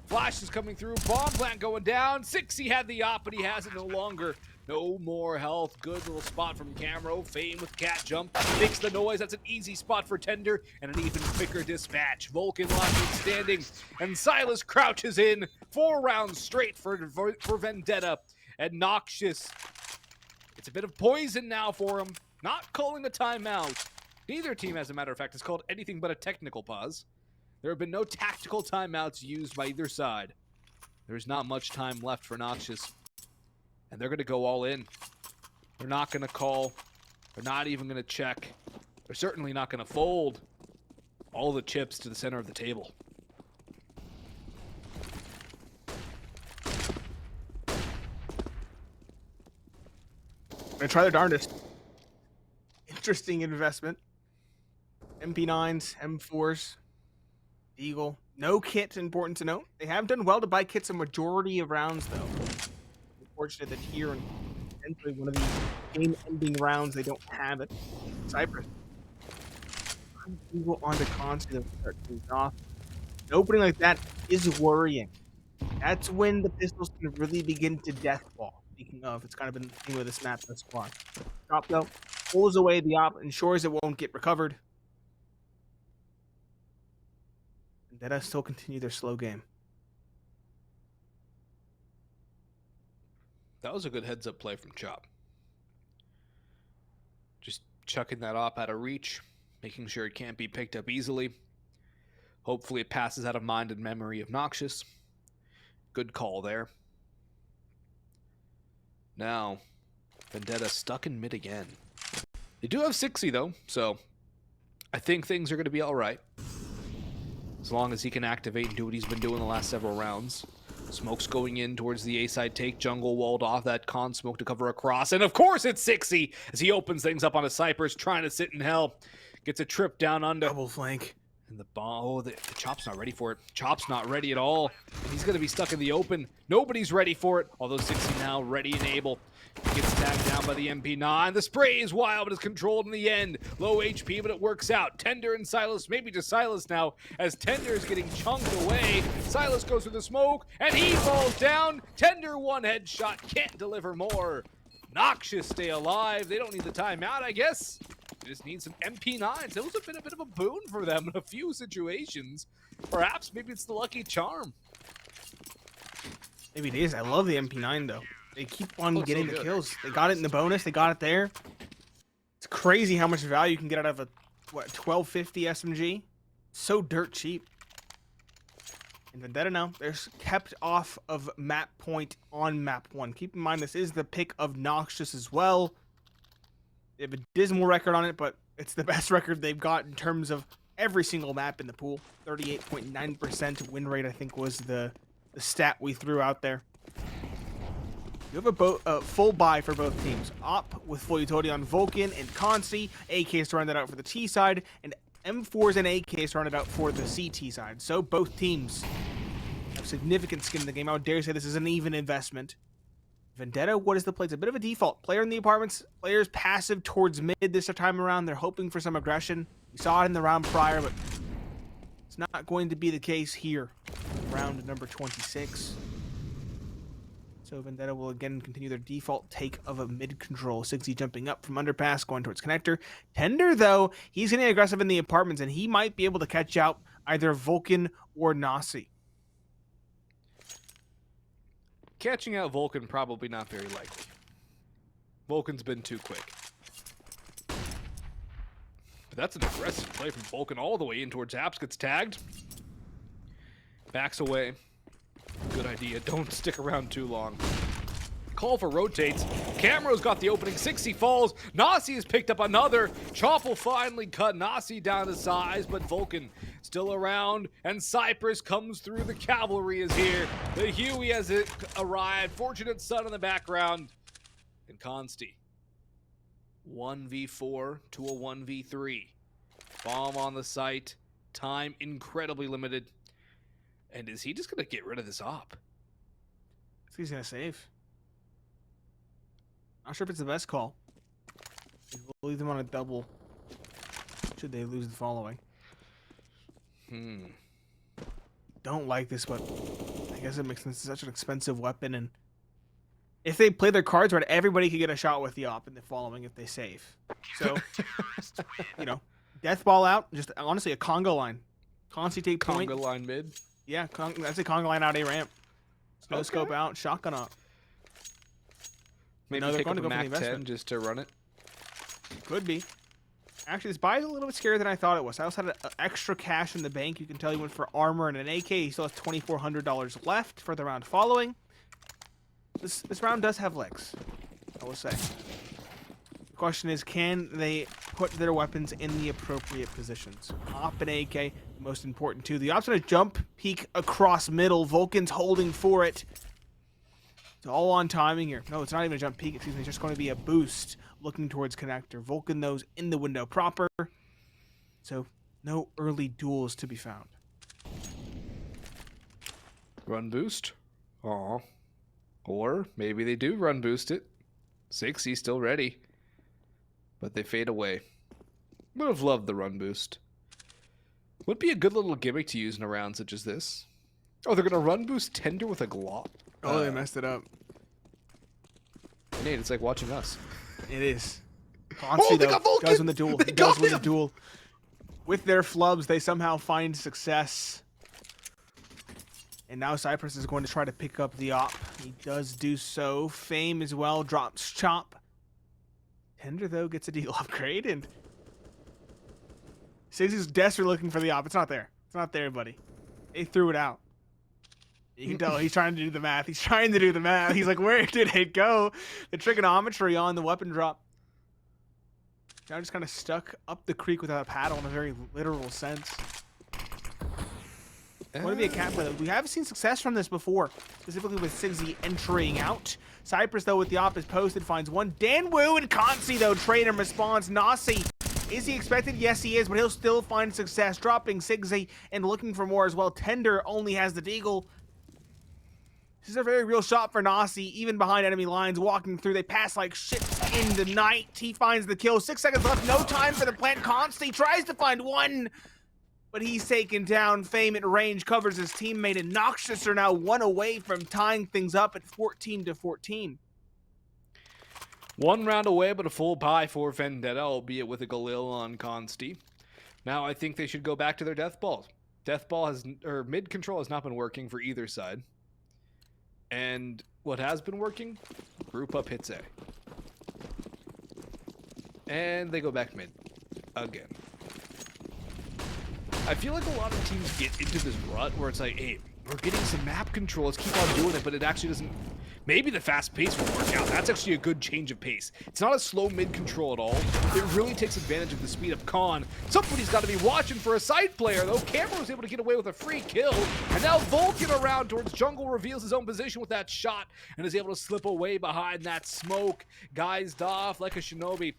Flash is coming through. Bomb plant going down. 60 had the op, but he has it no longer. No more health. Good little spot from Camero. Fame with cat jump. Makes the noise. That's an easy spot for Tender. And an even quicker dispatch. VulcaN last man standing. And Silas crouches in. 4 rounds straight for Vendetta. And Noxious. It's a bit of poison now for him. Not calling a timeout. Neither team, as a matter of fact, has called anything but a technical pause. There have been no tactical timeouts used by either side. There's not much time left for Noxious. And they're going to go all in. They're not going to call. They're not even going to check. They're certainly not going to fold. All the chips to the center of the table. Gonna try their darndest. Interesting investment. MP9s, M4s, Eagle. No kit, important to note. They have done well to buy kits a majority of rounds, though. Unfortunate that here and potentially one of the game-ending rounds they don't have it. Cypress. Eagle onto consti to start things off. An opening like that is worrying. That's when the pistols can really begin to deathball. Speaking of, it's kind of been the thing with this map thus far. Top though, pulls away the op, ensures it won't get recovered. Vendetta still continue their slow game. That was a good heads-up play from Chop. Just chucking that op out of reach, making sure it can't be picked up easily. Hopefully it passes out of mind and memory of Noxious. Good call there. Now, Vendetta stuck in mid again. They do have 60 though, so I think things are going to be all right. As long as he can activate and do what he's been doing the last several rounds. Smoke's going in towards the A-side take. Jungle walled off that con smoke to cover across. And of course it's 60 as he opens things up on a Cypress, trying to sit in hell. Gets a trip down under. Double flank. And the bomb, oh, the Chop's not ready for it. Chop's not ready at all. He's going to be stuck in the open. Nobody's ready for it. Although 60 now ready and able. He gets tagged down by the MP9. The spray is wild, but it's controlled in the end. Low HP, but it works out. Tender and Silas, maybe just Silas now, as Tender is getting chunked away. Silas goes through the smoke, and he falls down. Tender one headshot, can't deliver more. Noxious stay alive. They don't need the timeout, I guess. They just need some MP9s. It was a bit of a boon for them in a few situations. Perhaps, maybe it's the lucky charm. Maybe it is. I love the MP9 though. They keep on getting the kills. They got it in the bonus. They got it there. It's crazy how much value you can get out of a, what, 1250 SMG? So dirt cheap. And Vendetta now, they're kept off of map point on map 1. Keep in mind, this is the pick of Noxious as well. They have a dismal record on it, but it's the best record they've got in terms of every single map in the pool. 38.9% win rate, I think, was the stat we threw out there. You have a full buy for both teams. Op with full utility on VulcaN and consti. AKs to run that out for the T side. And M4s and AKs to run it out for the CT side. So both teams have significant skin in the game. I would dare say this is an even investment. Vendetta, what is the play? It's a bit of a default. Player in the apartments. Players passive towards mid this time around. They're hoping for some aggression. We saw it in the round prior, but it's not going to be the case here. Round number 26. So Vendetta will again continue their default take of a mid control. 60 jumping up from underpass, going towards connector. Tender, though, he's getting aggressive in the apartments, and he might be able to catch out either VulcaN or Nasi. Catching out VulcaN, probably not very likely. VulcaN's been too quick. But that's an aggressive play from VulcaN all the way in towards Apps. Gets tagged. Backs away. Good idea. Don't stick around too long. Call for rotates. Camero's got the opening. 60 falls. Nasi has picked up another. Chop will finally cut Nasi down to size, but VulcaN still around, and Cypress comes through. The cavalry is here. The Huey has arrived. Fortunate Son in the background. And consti. 1v4 to a 1v3. Bomb on the site. Time incredibly limited. And is he just going to get rid of this op? I think he's going to save. Not sure if it's the best call. We'll leave them on a double should they lose the following. Don't like this, but guess it makes sense. It's such an expensive weapon, and if they play their cards right, everybody could get a shot with the op in the following if they save. So, you know, death ball out. Just honestly, a Congo line. Consti take point. Conga line mid. Yeah, that's a Congo line out A ramp. No scope Okay. out. Shotgun up. Maybe No, they're pick going up to a go for the Mac 10 investment. just to run it. Could be. Actually, this buy is a little bit scarier than I thought it was. I also had extra cash in the bank. You can tell he went for armor and an AK. He still has $2,400 left for the round following. This round does have legs, I will say. The question is, can they put their weapons in the appropriate positions? Op and AK, most important too. The op's gonna jump, peek across middle. VulcaN's holding for it. It's all on timing here. No, it's not even a jump peek. Excuse me. It's just going to be a boost looking towards connector. VulcaN knows in the window proper. So no early duels to be found. Run boost. Aw. Or maybe they do run boost it. 60 still ready. But they fade away. Would have loved the run boost. Would be a good little gimmick to use in a round such as this. Oh, they're going to run boost Tender with a Glock. Oh, they messed it up. Nate, it's like watching us. It is. Oh, they got VulcaN! Does win the duel. They Does got win the him! duel. With their flubs, they somehow find success. And now Cypress is going to try to pick up the op. He does do so. Fame as well drops chop. Tender, though, gets a deal upgrade. And Siggy's desperately looking for the op. It's not there. It's not there, buddy. They threw it out. You can tell he's trying to do the math. He's trying to do the math. He's like, where did it go? The trigonometry on the weapon drop. Now just kind of stuck up the creek without a paddle in a very literal sense. Want to be a cat player. We have seen success from this before, specifically with Sigzy entering out. Cypress, though, with the op is posted, finds one. Danwoo and consti, though, trade in response. Nasi, is he expected? Yes, he is, but he'll still find success, dropping Sigzy and looking for more as well. Tender only has the deagle. This is a very real shot for Nasi, even behind enemy lines, walking through. They pass like ships in the night. He finds the kill. 6 seconds left. No time for the plant. Consti tries to find one, but he's taken down. Fame at range covers his teammate, and Noxious are now one away from tying things up at 14-14. One round away, but a full buy for Vendetta, albeit with a Galil on Consti. Now I think they should go back to their death balls. Death ball has, or mid control has not been working for either side. And what has been working? Group up hits A. And they go back mid. Again. I feel like a lot of teams get into this rut where it's like, hey, we're getting some map control, let's keep on doing it, but it actually doesn't... Maybe the fast pace will work out. That's actually a good change of pace. It's not a slow mid control at all. It really takes advantage of the speed of Con. Somebody's got to be watching for a side player, though. Camera was able to get away with a free kill. And now VulcaN around towards jungle reveals his own position with that shot and is able to slip away behind that smoke. Guys off like a shinobi.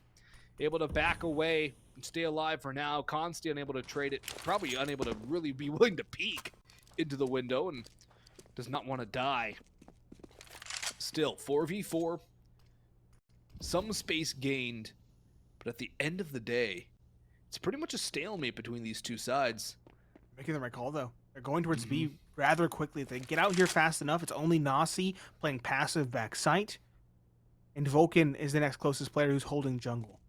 Able to back away and stay alive for now. Consti unable to trade it. Probably unable to really be willing to peek into the window and does not want to die. Still, 4v4, some space gained, but at the end of the day, it's pretty much a stalemate between these two sides. Making the right call, though. They're going towards B rather quickly. If they get out here fast enough, it's only Nasi playing passive back sight. And VulcaN is the next closest player who's holding jungle.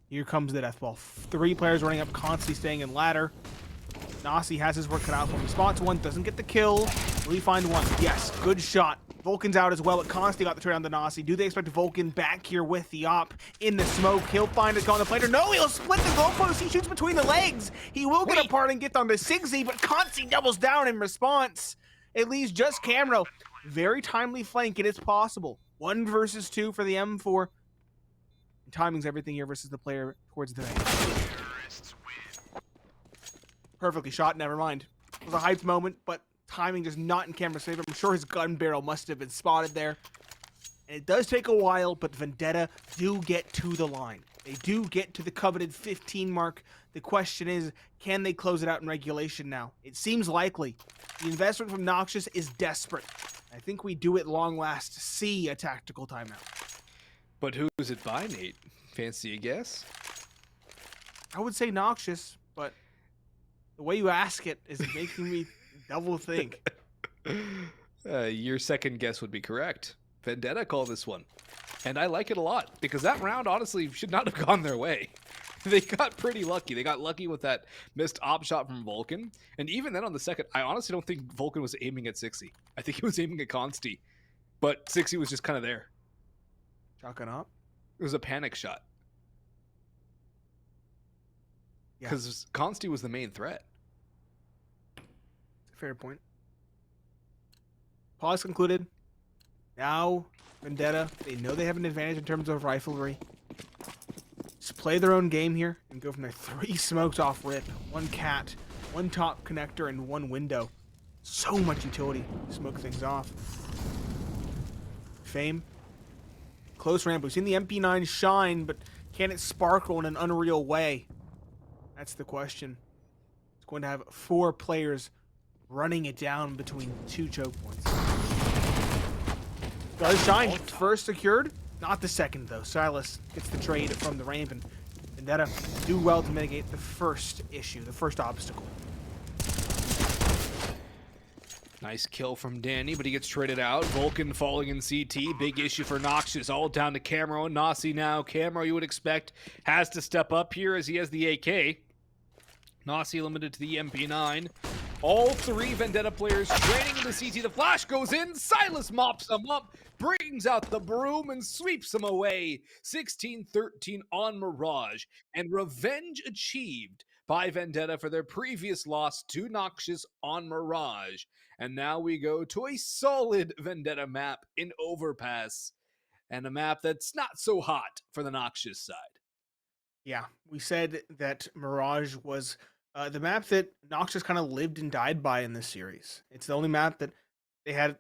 Here comes the death ball. 3 players running up, constantly staying in ladder. Nasi has his work cut out for him. Spots one, doesn't get the kill. Will he find one? Yes, good shot. VulcaN's out as well, but Consti got the trade on the Nasi. Do they expect VulcaN back here with the op in the smoke? He'll find it on the plater. No, he'll split the goalpost. He shoots between the legs. He will get a part and get on the Sigzy, but Consti doubles down in response. It leaves just Camero. Very timely flank. It is possible. 1 versus 2 for the M4. Timing's everything here versus the player towards the bank. Perfectly shot, never mind. It was a hyped moment, but timing just not in Camera's favor. I'm sure his gun barrel must have been spotted there. And it does take a while, but Vendetta do get to the line. They do get to the coveted 15 mark. The question is, can they close it out in regulation now? It seems likely. The investment from Noxious is desperate. I think we do at long last see a tactical timeout. But who is it by, Nate? Fancy a guess? I would say Noxious, but the way you ask it is making me double think. Your second guess would be correct. Vendetta called this one. And I like it a lot because that round honestly should not have gone their way. They got pretty lucky. They got lucky with that missed op shot from VulcaN. And even then on the second, I honestly don't think VulcaN was aiming at 60. I think he was aiming at consti. But 60 was just kind of there. Shotgun up. It was a panic shot. Yeah. Because consti was the main threat. Fair point. Pause concluded. Now, Vendetta, they know they have an advantage in terms of riflery. Just play their own game here and go from there. 3 smokes off rip, 1 cat, 1 top connector, and 1 window. So much utility to smoke things off. Fame. Close ramp. We've seen the MP9 shine, but can it sparkle in an unreal way? That's the question. It's going to have 4 players running it down between 2 choke points. Does shine. First secured. Not the second, though. Silas gets the trade from the ramp, and Vendetta do well to mitigate the first issue, the first obstacle. Nice kill from Danny, but he gets traded out. VulcaN falling in CT. Big issue for Noxious. All down to Camero and Nasi now. Camero, you would expect, has to step up here as he has the AK. Nasi limited to the MP9. All 3 Vendetta players training in the CT. The flash goes in. Silas mops them up, brings out the broom, and sweeps them away. 16-13 on Mirage. And revenge achieved by Vendetta for their previous loss to Noxious on Mirage. And now we go to a solid Vendetta map in Overpass. And a map that's not so hot for the Noxious side. Yeah, we said that Mirage was the map that Noxious kind of lived and died by in this series. It's the only map that they had